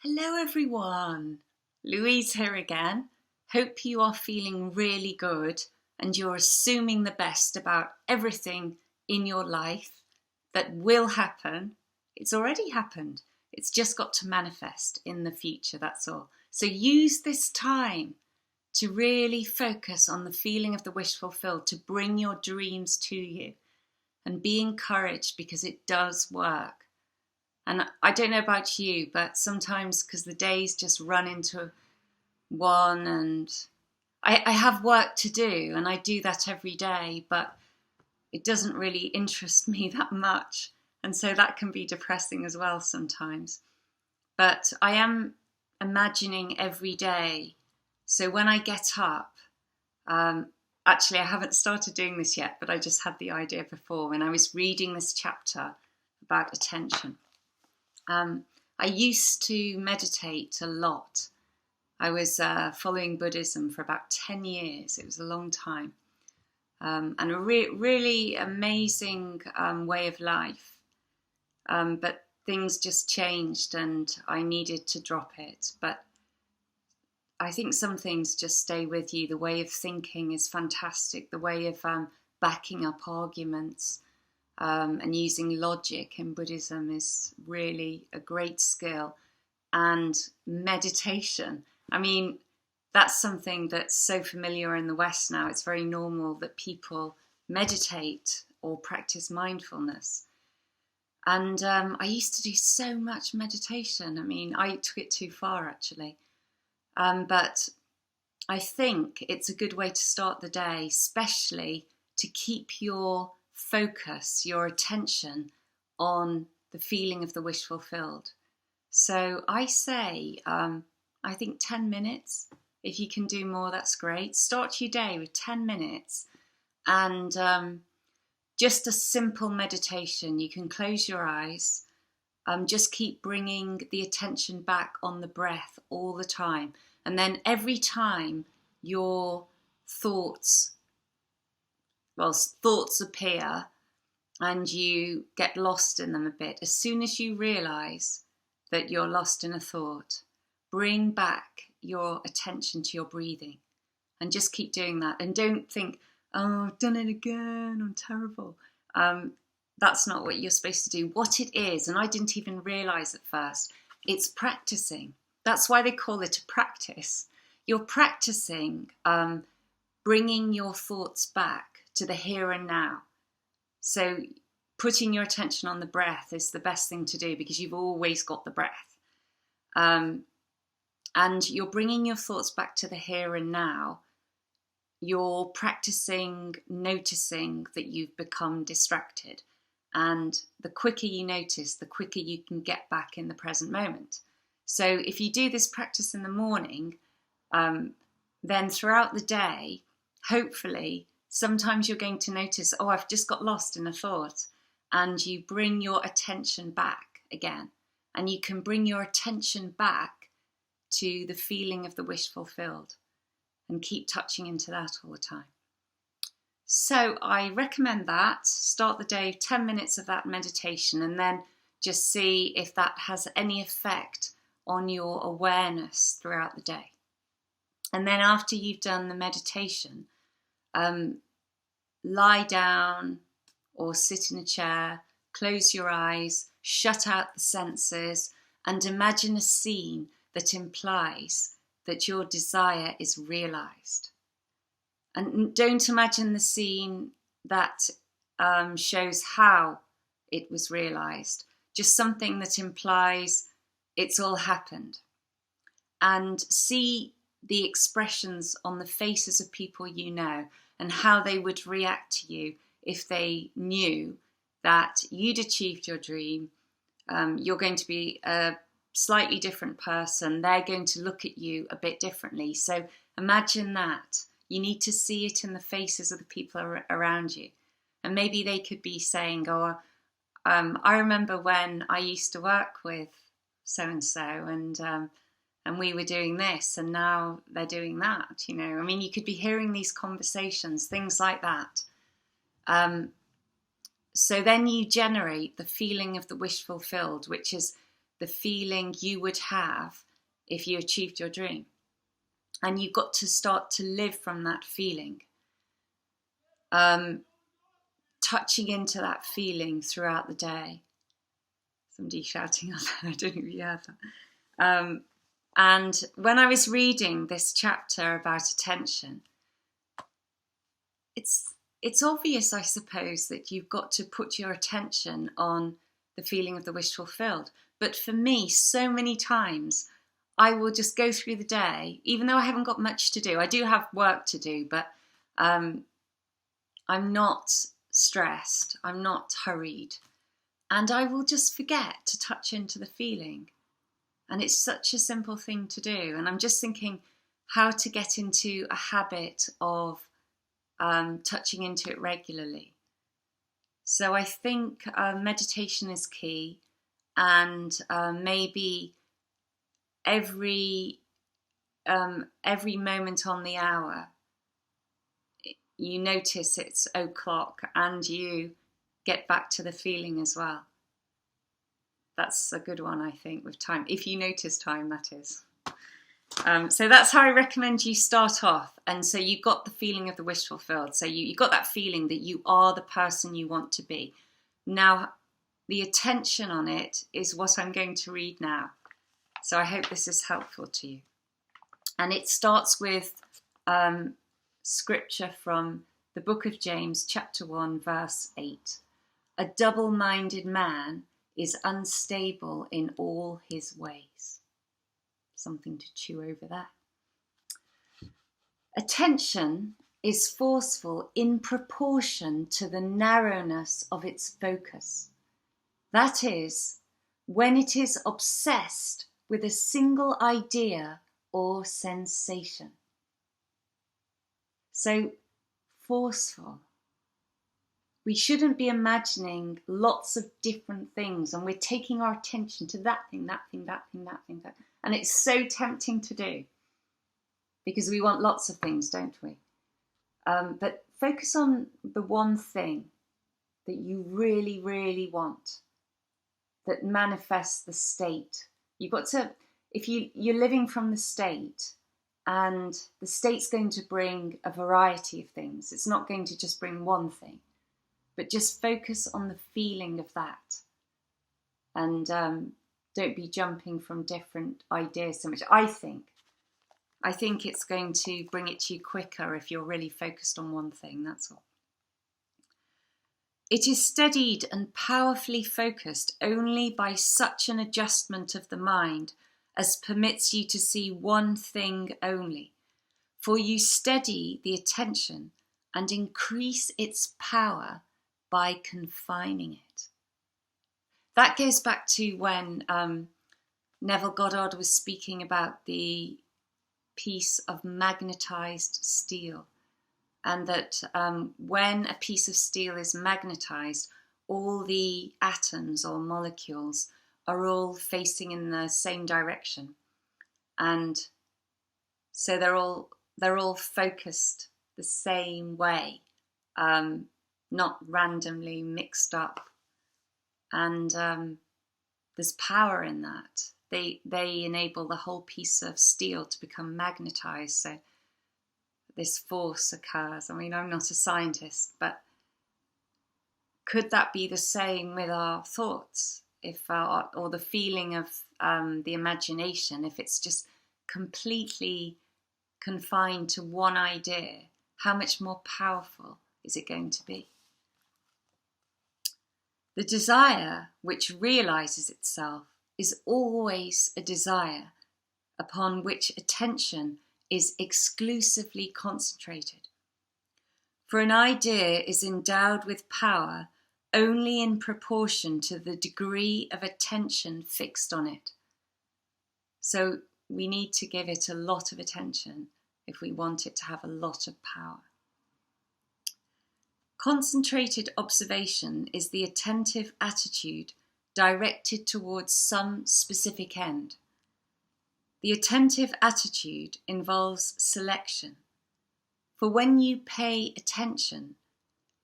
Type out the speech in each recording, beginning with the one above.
Hello everyone, Louise here again. Hope you are feeling really good and you're assuming the best about everything in your life that will happen. It's already happened. It's just got to manifest in the future, that's all. So use this time to really focus on the feeling of the wish fulfilled, to bring your dreams to you and be encouraged because it does work. And I don't know about you, but sometimes because the days just run into one and I have work to do and I do that every day, but it doesn't really interest me that much. And so that can be depressing as well sometimes. But I am imagining every day. So when I get up, actually I haven't started doing this yet, but I just had the idea before when I was reading this chapter about attention. I used to meditate a lot. I was following Buddhism for about 10 years. It was a long time. And a really amazing way of life. But things just changed and I needed to drop it. But I think some things just stay with you. The way of thinking is fantastic. The way of backing up arguments. And using logic in Buddhism is really a great skill. And meditation. I mean, that's something that's so familiar in the West now. It's very normal that people meditate or practice mindfulness. And I used to do so much meditation. I mean, I took it too far, actually. But I think it's a good way to start the day, especially to keep your focus, your attention on the feeling of the wish fulfilled. So I say, I think 10 minutes. If you can do more, that's great. Start your day with 10 minutes and just a simple meditation. You can close your eyes. Just keep bringing the attention back on the breath all the time. And then every time your thoughts appear and you get lost in them a bit, as soon as you realise that you're lost in a thought, bring back your attention to your breathing and just keep doing that. And don't think, oh, I've done it again, I'm terrible. That's not what you're supposed to do. What it is, and I didn't even realise at first, it's practicing. That's why they call it a practice. You're practicing bringing your thoughts back to the here and now. So putting your attention on the breath is the best thing to do because you've always got the breath. And you're bringing your thoughts back to the here and now. You're practicing noticing that you've become distracted. And the quicker you notice, the quicker you can get back in the present moment. So if you do this practice in the morning, then throughout the day, hopefully, sometimes you're going to notice, oh, I've just got lost in a thought. And you bring your attention back again. And you can bring your attention back to the feeling of the wish fulfilled. And keep touching into that all the time. So I recommend that. Start the day, 10 minutes of that meditation. And then just see if that has any effect on your awareness throughout the day. And then after you've done the meditation, lie down or sit in a chair, close your eyes, shut out the senses, and imagine a scene that implies that your desire is realised. And don't imagine the scene that shows how it was realised, just something that implies it's all happened. And see the expressions on the faces of people you know and how they would react to you if they knew that you'd achieved your dream. You're going to be a slightly different person. They're going to look at you a bit differently. So imagine that. You need to see it in the faces of the people around you. And maybe they could be saying, oh, I remember when I used to work with so-and-so and we were doing this and now they're doing that, you know. I mean, you could be hearing these conversations, things like that. So then you generate the feeling of the wish fulfilled, which is the feeling you would have if you achieved your dream. And you've got to start to live from that feeling. Touching into that feeling throughout the day. Somebody shouting out there, I don't know if you heard that. And when I was reading this chapter about attention, it's obvious, I suppose, that you've got to put your attention on the feeling of the wish fulfilled. But for me, so many times, I will just go through the day, even though I haven't got much to do. I do have work to do, but I'm not stressed. I'm not hurried. And I will just forget to touch into the feeling. And it's such a simple thing to do. And I'm just thinking how to get into a habit of touching into it regularly. So I think meditation is key, and maybe every moment on the hour, you notice it's o'clock and you get back to the feeling as well. That's a good one, I think, with time. If you notice time, that is. So that's how I recommend you start off. And so you got the feeling of the wish fulfilled. So you got that feeling that you are the person you want to be. Now, the attention on it is what I'm going to read now. So I hope this is helpful to you. And it starts with scripture from the book of James, chapter 1, verse 8. A double-minded man is unstable in all his ways. Something to chew over there. Attention is forceful in proportion to the narrowness of its focus. That is, when it is obsessed with a single idea or sensation. So, forceful. We shouldn't be imagining lots of different things and we're taking our attention to that thing, that thing, that thing, that thing, that. And it's so tempting to do because we want lots of things, don't we? But focus on the one thing that you really, really want, that manifests the state. You've got to, if you're living from the state, and the state's going to bring a variety of things. It's not going to just bring one thing, but just focus on the feeling of that. And don't be jumping from different ideas so much. I think it's going to bring it to you quicker if you're really focused on one thing, that's all. It is steadied and powerfully focused only by such an adjustment of the mind as permits you to see one thing only. For you steady the attention and increase its power by confining it. That goes back to when Neville Goddard was speaking about the piece of magnetized steel, and that when a piece of steel is magnetized, all the atoms or molecules are all facing in the same direction, and so they're all focused the same way, not randomly mixed up. And there's power in that. They enable the whole piece of steel to become magnetized, so this force occurs. I mean, I'm not a scientist, but could that be the same with our thoughts? Or the feeling of the imagination, if it's just completely confined to one idea, how much more powerful is it going to be? The desire which realizes itself is always a desire upon which attention is exclusively concentrated. For an idea is endowed with power only in proportion to the degree of attention fixed on it. So we need to give it a lot of attention if we want it to have a lot of power. Concentrated observation is the attentive attitude directed towards some specific end. The attentive attitude involves selection, for when you pay attention,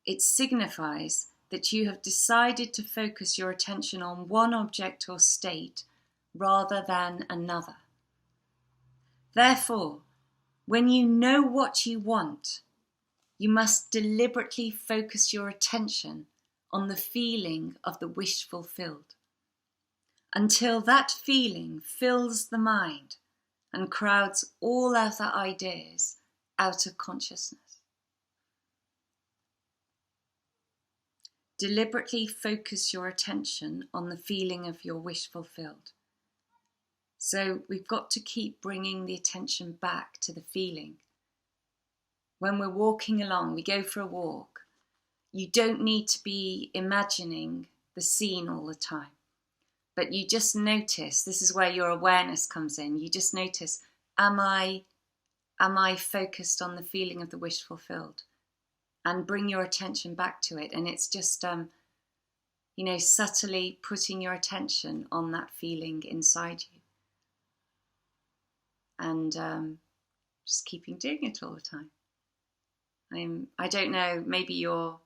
it signifies that you have decided to focus your attention on one object or state rather than another. Therefore, when you know what you want, you must deliberately focus your attention on the feeling of the wish fulfilled, until that feeling fills the mind and crowds all other ideas out of consciousness. Deliberately focus your attention on the feeling of your wish fulfilled. So we've got to keep bringing the attention back to the feeling. When we're walking along, we go for a walk, you don't need to be imagining the scene all the time, but you just notice, this is where your awareness comes in, you just notice, am I focused on the feeling of the wish fulfilled? And bring your attention back to it. And it's just, subtly putting your attention on that feeling inside you. And just keeping doing it all the time. I don't know, maybe you're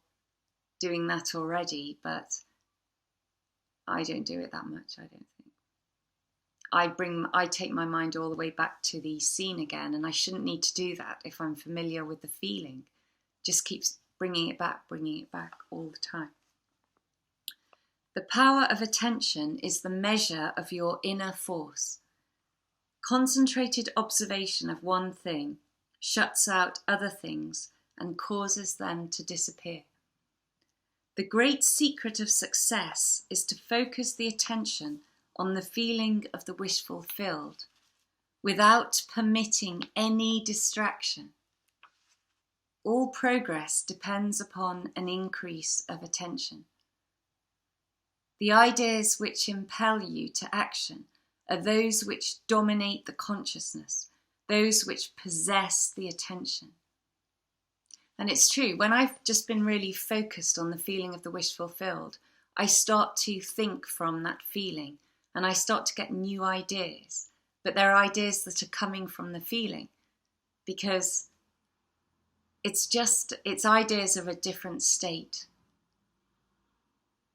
doing that already, but I don't do it that much, I don't think. I take my mind all the way back to the scene again, and I shouldn't need to do that if I'm familiar with the feeling. Just keeps bringing it back all the time. The power of attention is the measure of your inner force. Concentrated observation of one thing shuts out other things and causes them to disappear. The great secret of success is to focus the attention on the feeling of the wish fulfilled without permitting any distraction. All progress depends upon an increase of attention. The ideas which impel you to action are those which dominate the consciousness, those which possess the attention. And it's true, when I've just been really focused on the feeling of the wish fulfilled, I start to think from that feeling and I start to get new ideas. But they're ideas that are coming from the feeling because it's ideas of a different state.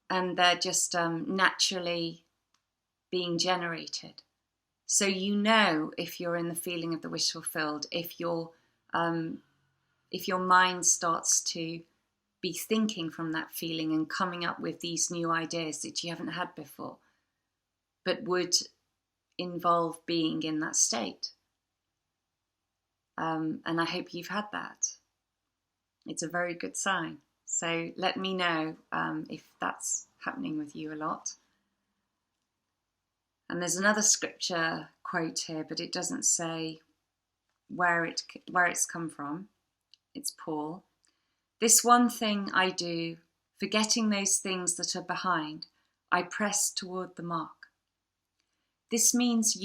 And they're just naturally being generated. So you know if you're in the feeling of the wish fulfilled, if your mind starts to be thinking from that feeling and coming up with these new ideas that you haven't had before, but would involve being in that state. And I hope you've had that. It's a very good sign. So let me know if that's happening with you a lot. And there's another scripture quote here, but it doesn't say where it's come from. It's Paul. This one thing I do, forgetting those things that are behind, I press toward the mark. This means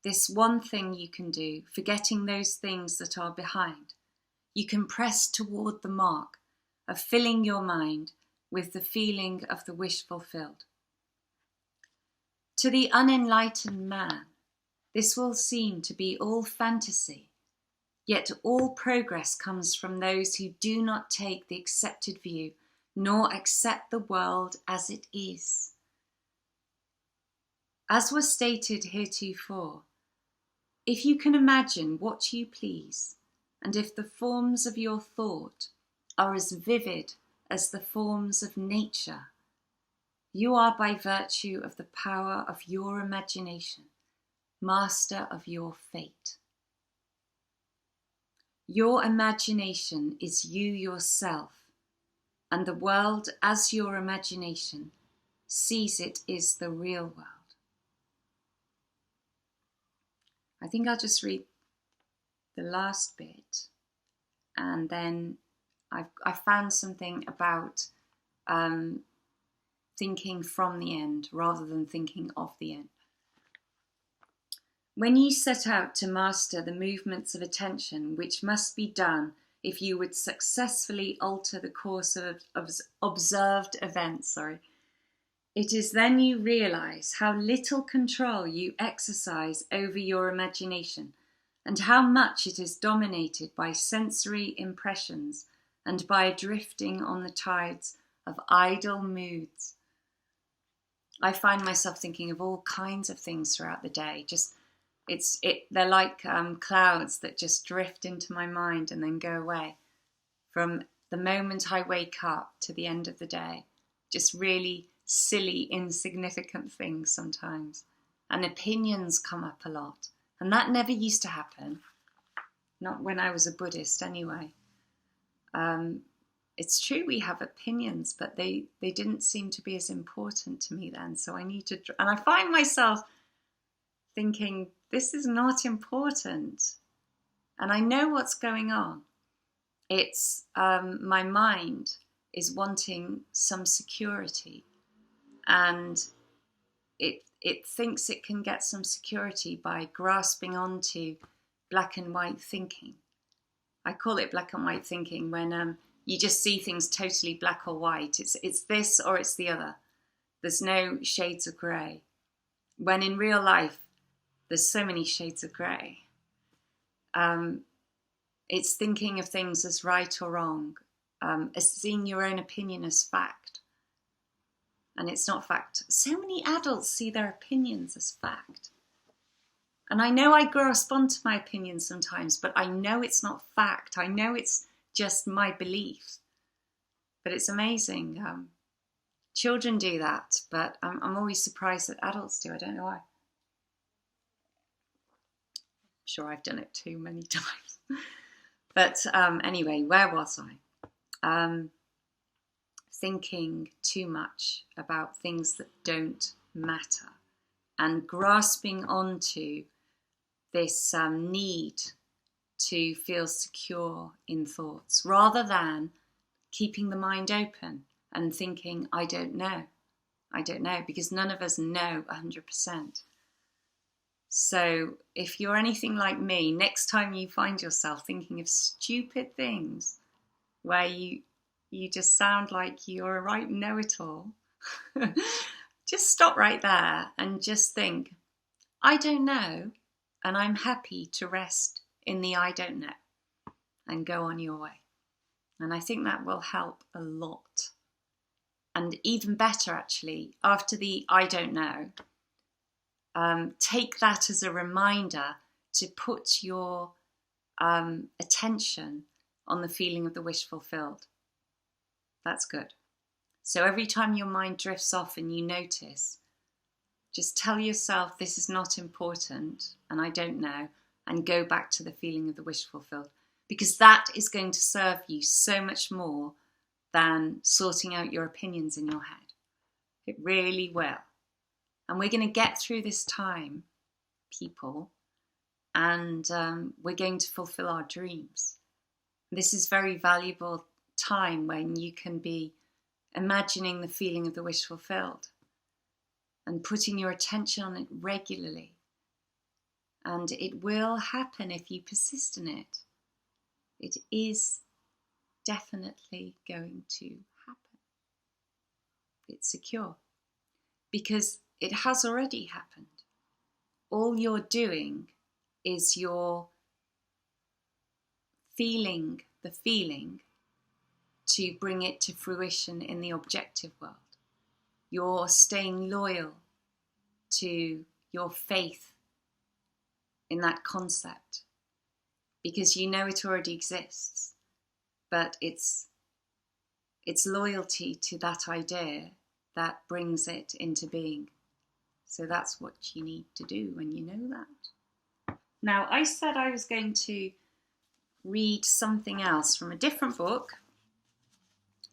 this one thing you can do, forgetting those things that are behind. You can press toward the mark of filling your mind with the feeling of the wish fulfilled. To the unenlightened man, this will seem to be all fantasy, yet all progress comes from those who do not take the accepted view, nor accept the world as it is. As was stated heretofore, if you can imagine what you please, and if the forms of your thought are as vivid as the forms of nature, you are by virtue of the power of your imagination, master of your fate. Your imagination is you yourself, and the world as your imagination sees it is the real world. I think I'll just read the last bit, and then I found something about thinking from the end rather than thinking of the end. When you set out to master the movements of attention, which must be done if you would successfully alter the course of observed events, it is then you realize how little control you exercise over your imagination and how much it is dominated by sensory impressions and by drifting on the tides of idle moods. I find myself thinking of all kinds of things throughout the day. They're like clouds that just drift into my mind and then go away. From the moment I wake up to the end of the day, just really silly, insignificant things sometimes. And opinions come up a lot. And that never used to happen. Not when I was a Buddhist anyway. It's true we have opinions, but they didn't seem to be as important to me then. So and I find myself thinking, this is not important. And I know what's going on. It's my mind is wanting some security, and it thinks it can get some security by grasping onto black and white thinking. I call it black and white thinking when you just see things totally black or white. It's this or it's the other. There's no shades of grey. When in real life, there's so many shades of grey. It's thinking of things as right or wrong, as seeing your own opinion as fact. And it's not fact. So many adults see their opinions as fact. And I know I grasp onto my opinions sometimes, but I know it's not fact. I know it's just my belief. But it's amazing. Children do that, but I'm always surprised that adults do. I don't know why. I'm sure I've done it too many times. But anyway, where was I? Thinking too much about things that don't matter and grasping onto this need to feel secure in thoughts rather than keeping the mind open and thinking, I don't know, because none of us know 100%. So if you're anything like me, next time you find yourself thinking of stupid things where you just sound like you're a right know-it-all, just stop right there and just think, I don't know, and I'm happy to rest in the I don't know and go on your way. And I think that will help a lot. And even better, actually, after the I don't know, take that as a reminder to put your attention on the feeling of the wish fulfilled. That's good. So every time your mind drifts off and you notice, just tell yourself this is not important and I don't know, and go back to the feeling of the wish fulfilled, because that is going to serve you so much more than sorting out your opinions in your head. It really will. And we're going to get through this time, people, and we're going to fulfill our dreams. This is very valuable time when you can be imagining the feeling of the wish fulfilled and putting your attention on it regularly. And it will happen if you persist in it. It is definitely going to happen. It's secure because it has already happened. All you're doing is you're feeling the feeling to bring it to fruition in the objective world. You're staying loyal to your faith in that concept because you know it already exists, but it's loyalty to that idea that brings it into being. So that's what you need to do when you know that. Now, I said I was going to read something else from a different book.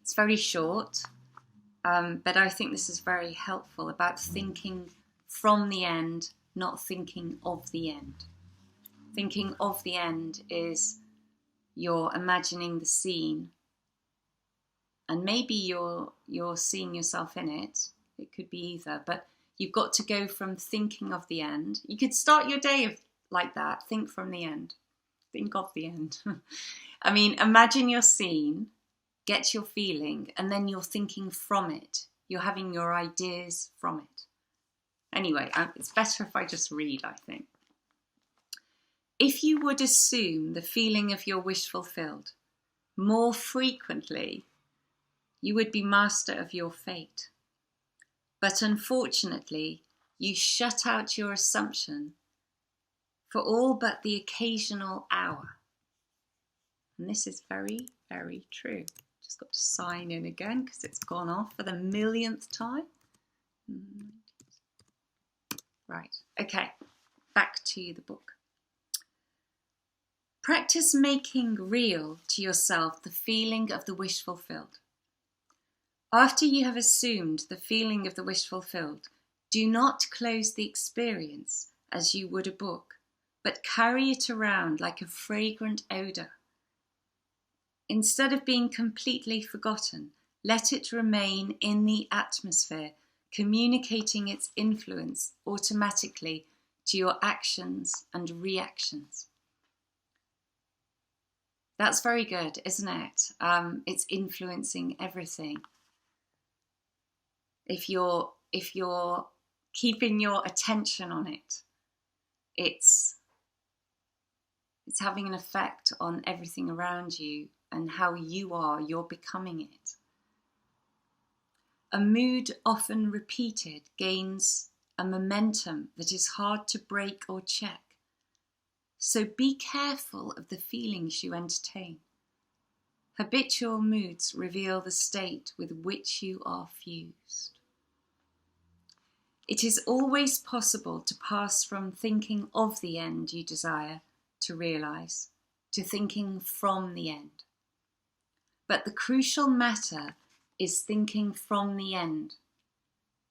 It's very short, but I think this is very helpful about thinking from the end, not thinking of the end. Thinking of the end is you're imagining the scene, and maybe you're seeing yourself in it. It could be either, but you've got to go from thinking of the end. You could start your day like that. Think from the end. Think of the end. I mean, imagine your scene, get your feeling, and then you're thinking from it. You're having your ideas from it. Anyway, it's better if I just read, I think. If you would assume the feeling of your wish fulfilled more frequently, you would be master of your fate. But unfortunately, you shut out your assumption for all but the occasional hour. And this is very, very true. Just got to sign in again because it's gone off for the millionth time. Right, okay, back to the book. Practice making real to yourself the feeling of the wish fulfilled. After you have assumed the feeling of the wish fulfilled, do not close the experience as you would a book, but carry it around like a fragrant odour. Instead of being completely forgotten, let it remain in the atmosphere, communicating its influence automatically to your actions and reactions. That's very good, isn't it? It's influencing everything. If you're keeping your attention on it, it's having an effect on everything around you and how you're becoming it. A mood often repeated gains a momentum that is hard to break or check. So be careful of the feelings you entertain. Habitual moods reveal the state with which you are fused. It is always possible to pass from thinking of the end you desire to realise to thinking from the end. But the crucial matter is thinking from the end.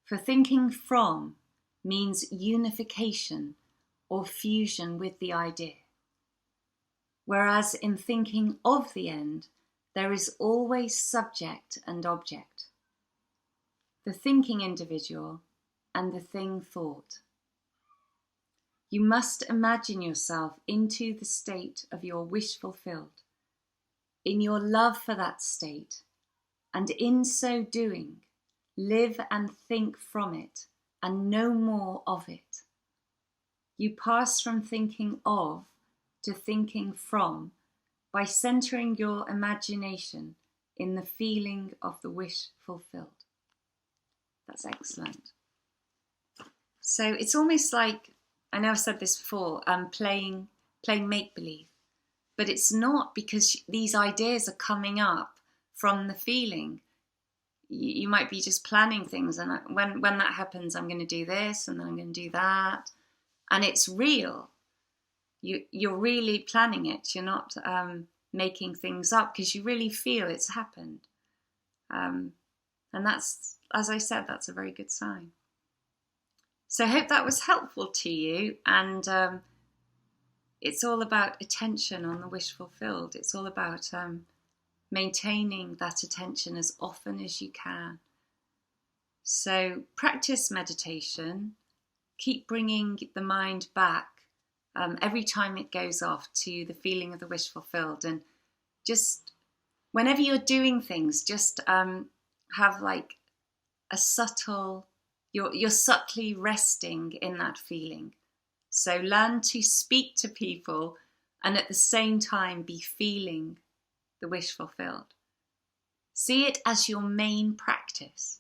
For thinking from means unification or fusion with the idea. Whereas in thinking of the end, there is always subject and object. The thinking individual and the thing thought. You must imagine yourself into the state of your wish fulfilled, in your love for that state, and in so doing, live and think from it and no more of it. You pass from thinking of to thinking from by centering your imagination in the feeling of the wish fulfilled. That's excellent. So it's almost like, I know I've said this before, playing make-believe, but it's not because these ideas are coming up from the feeling. You might be just planning things, and when that happens, I'm going to do this, and then I'm going to do that, and it's real. You're really planning it. You're not making things up because you really feel it's happened, and that's, as I said, that's a very good sign. So I hope that was helpful to you, and it's all about attention on the wish fulfilled. It's all about maintaining that attention as often as you can. So practice meditation, keep bringing the mind back every time it goes off to the feeling of the wish fulfilled, and just whenever you're doing things, just have like a subtle, you're subtly resting in that feeling. So learn to speak to people and at the same time be feeling the wish fulfilled. See it as your main practice.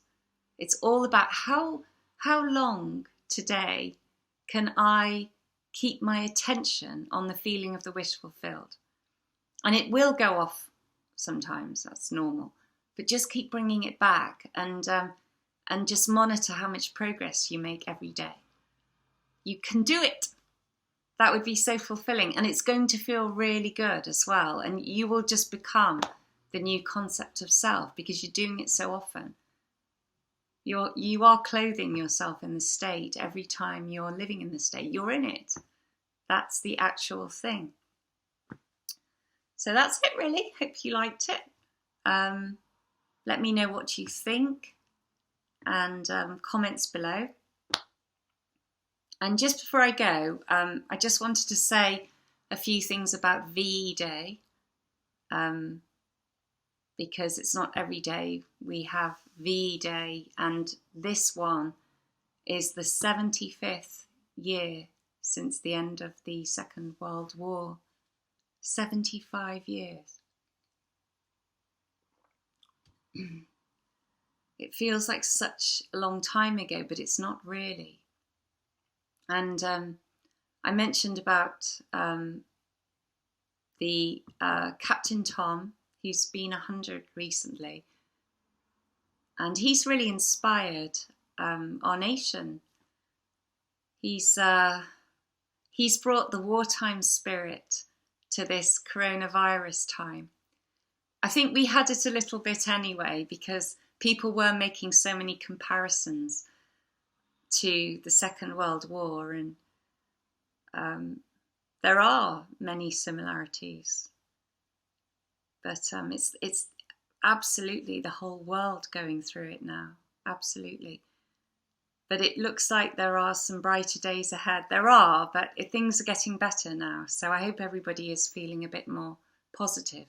It's all about how long today can I keep my attention on the feeling of the wish fulfilled. And it will go off sometimes, that's normal, but just keep bringing it back and just monitor how much progress you make every day. You can do it. That would be so fulfilling, and it's going to feel really good as well, and you will just become the new concept of self because you're doing it so often. You are clothing yourself in the state every time you're living in the state. You're in it. That's the actual thing. So that's it really. Hope you liked it. Let me know what you think and comments below. And just before I go, I just wanted to say a few things about VE Day, because it's not every day we have VE Day, and this one is the 75th year since the end of the Second World War. 75 years. It feels like such a long time ago, but it's not really. And I mentioned about the Captain Tom, who's been 100 recently. And he's really inspired our nation. He's brought the wartime spirit to this coronavirus time. I think we had it a little bit anyway, because people were making so many comparisons to the Second World War, and there are many similarities. But it's absolutely the whole world going through it now, absolutely. But it looks like there are some brighter days ahead. There are, but things are getting better now. So I hope everybody is feeling a bit more positive.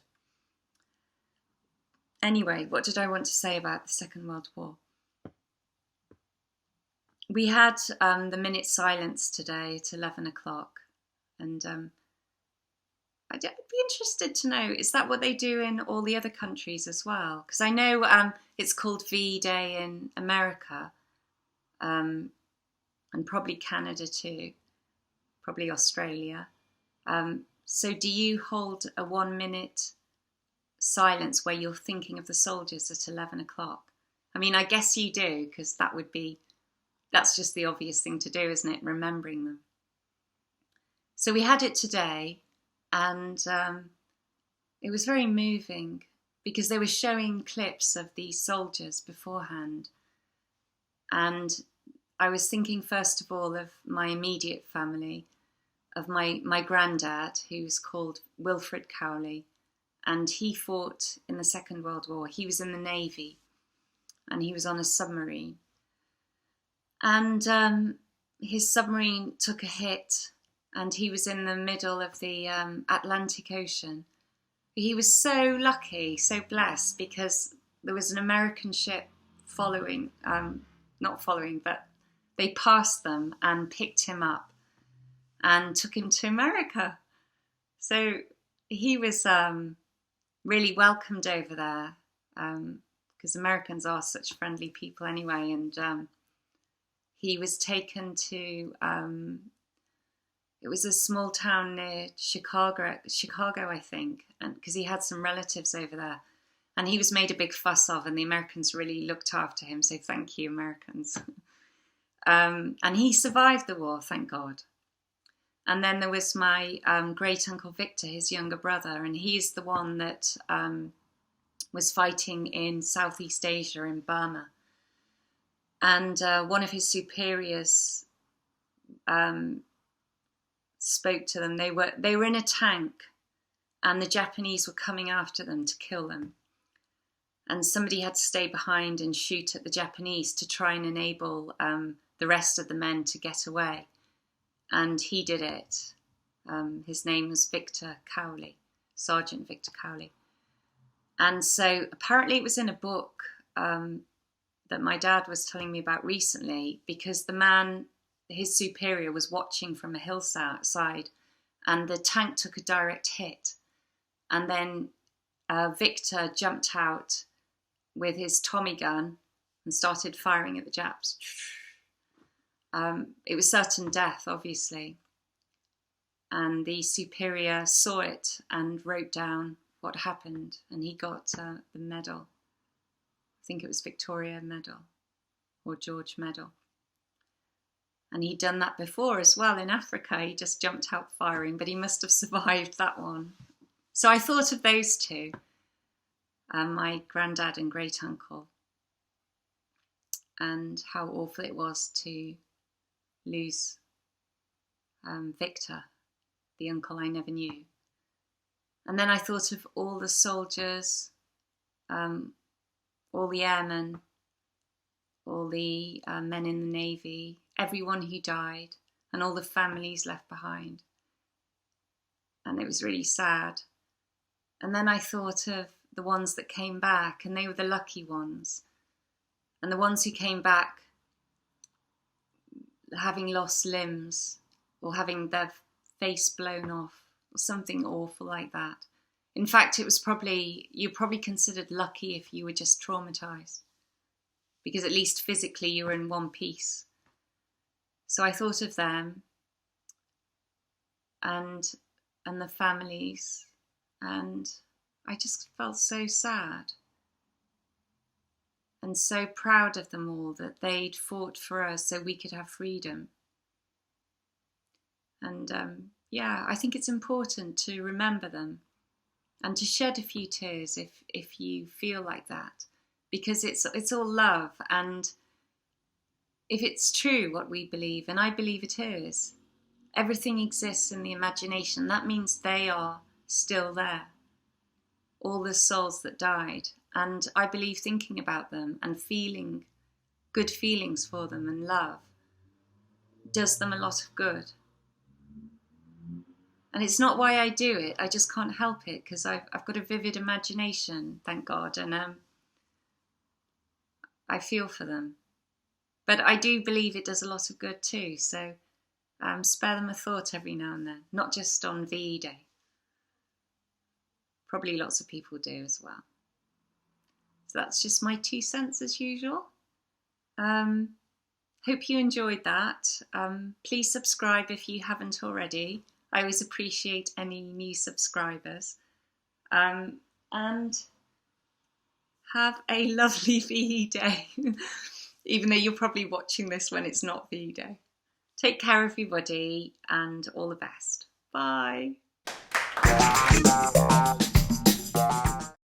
Anyway, what did I want to say about the Second World War? We had the minute silence today at 11 o'clock. And I'd be interested to know, is that what they do in all the other countries as well? Because I know it's called V-Day in America. And probably Canada too, probably Australia. So do you hold a 1 minute silence where you're thinking of the soldiers at 11 o'clock? I mean, I guess you do, because that's just the obvious thing to do, isn't it? Remembering them. So we had it today, and it was very moving because they were showing clips of these soldiers beforehand. And I was thinking, first of all, of my immediate family, of my granddad, who's called Wilfred Cowley, and he fought in the Second World War. He was in the Navy, and he was on a submarine. And his submarine took a hit, and he was in the middle of the Atlantic Ocean. He was so lucky, so blessed, because there was an American ship following, not following, but they passed them and picked him up and took him to America. So he was really welcomed over there, because Americans are such friendly people anyway. And he was taken to, it was a small town near Chicago, I think, and because he had some relatives over there. And he was made a big fuss of, and the Americans really looked after him. So thank you, Americans. And he survived the war, thank God. And then there was my great uncle Victor, his younger brother, and he's the one that was fighting in Southeast Asia, in Burma. And one of his superiors spoke to them. They were in a tank, and the Japanese were coming after them to kill them. And somebody had to stay behind and shoot at the Japanese to try and enable the rest of the men to get away. And he did it. His name was Victor Cowley, Sergeant Victor Cowley. And so apparently it was in a book that my dad was telling me about recently, because the man, his superior, was watching from a hillside, and the tank took a direct hit. And then Victor jumped out with his Tommy gun and started firing at the Japs. It was certain death, obviously. And the superior saw it and wrote down what happened, and he got the medal. I think it was Victoria Medal or George Medal. And he'd done that before as well in Africa. He just jumped out firing, but he must have survived that one. So I thought of those two, my granddad and great uncle, and how awful it was to lose Victor, the uncle I never knew. And then I thought of all the soldiers, all the airmen, all the men in the Navy, everyone who died, and all the families left behind. And it was really sad. And then I thought of the ones that came back, and they were the lucky ones. And the ones who came back having lost limbs, or having their face blown off, or something awful like that. In fact, you're probably considered lucky if you were just traumatized. because at least physically you were in one piece. So I thought of them and the families, and I just felt so sad and so proud of them all, that they'd fought for us so we could have freedom. And I think it's important to remember them and to shed a few tears if you feel like that, because it's all love. And if it's true what we believe, and I believe it is, everything exists in the imagination. That means they are still there, all the souls that died. And I believe thinking about them and feeling good feelings for them and love does them a lot of good. And it's not why I do it, I just can't help it, because I've got a vivid imagination, thank God, and I feel for them. But I do believe it does a lot of good too, so spare them a thought every now and then, not just on VE Day. Probably lots of people do as well. So that's just my 2 cents as usual. Hope you enjoyed that. Please subscribe if you haven't already. I always appreciate any new subscribers. And have a lovely VE Day, even though you're probably watching this when it's not VE Day. Take care, everybody, and all the best. Bye.